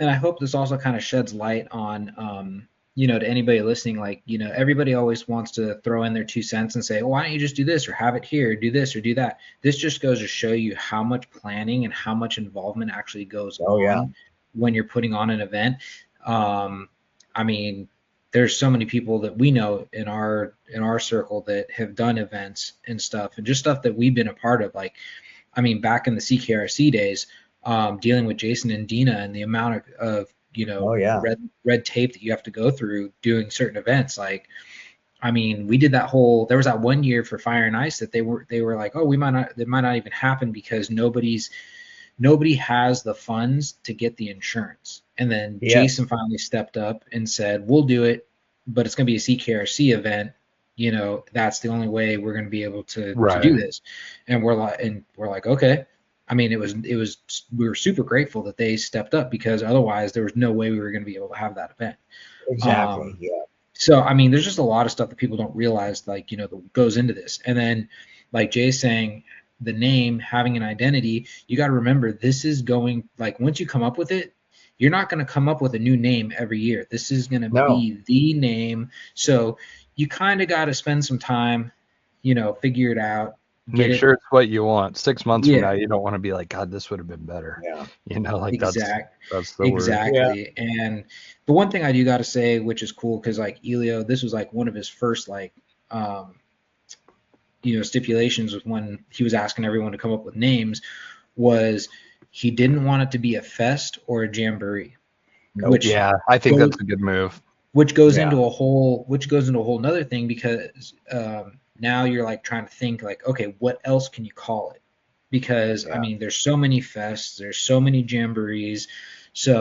and I hope this also kind of sheds light on, to anybody listening, like, everybody always wants to throw in their 2 cents and say, well, why don't you just do this or have it here, do this or do that. This just goes to show you how much planning and how much involvement actually goes Oh yeah. on when you're putting on an event. I mean, there's so many people that we know in our circle that have done events and stuff, and just stuff that we've been a part of. Like, I mean, back in the CKRC days, dealing with Jason and Dina and the amount of Oh yeah. red tape that you have to go through doing certain events. Like, I mean, we did there was that one year for Fire and Ice that they were like, oh, it might not even happen because nobody has the funds to get the insurance. And then Yeah. Jason finally stepped up and said, we'll do it, but it's going to be a CKRC event. That's the only way we're going to be able to do Right. this. And we're like, okay. I mean, we were super grateful that they stepped up, because otherwise there was no way we were going to be able to have that event. Exactly. Yeah. So, I mean, there's just a lot of stuff that people don't realize, like, that goes into this. And then, like Jay's saying, the name, having an identity, you got to remember, this is going, like, once you come up with it, you're not going to come up with a new name every year. This is going to No. be the name. So you kind of got to spend some time, figure it out. Make sure it's what you want. 6 months from now, Yeah. you don't want to be like, God, this would have been better. Yeah. Like that's the word. Exactly. Yeah. And the one thing I do got to say, which is cool, because like Elio, this was like one of his first stipulations was when he was asking everyone to come up with names, was he didn't want it to be a fest or a jamboree. Nope. Which, yeah, I think that's a good move. Which goes into a whole nother thing, because now you're like trying to think like, okay, what else can you call it? Because I mean, there's so many fests, there's so many jamborees, so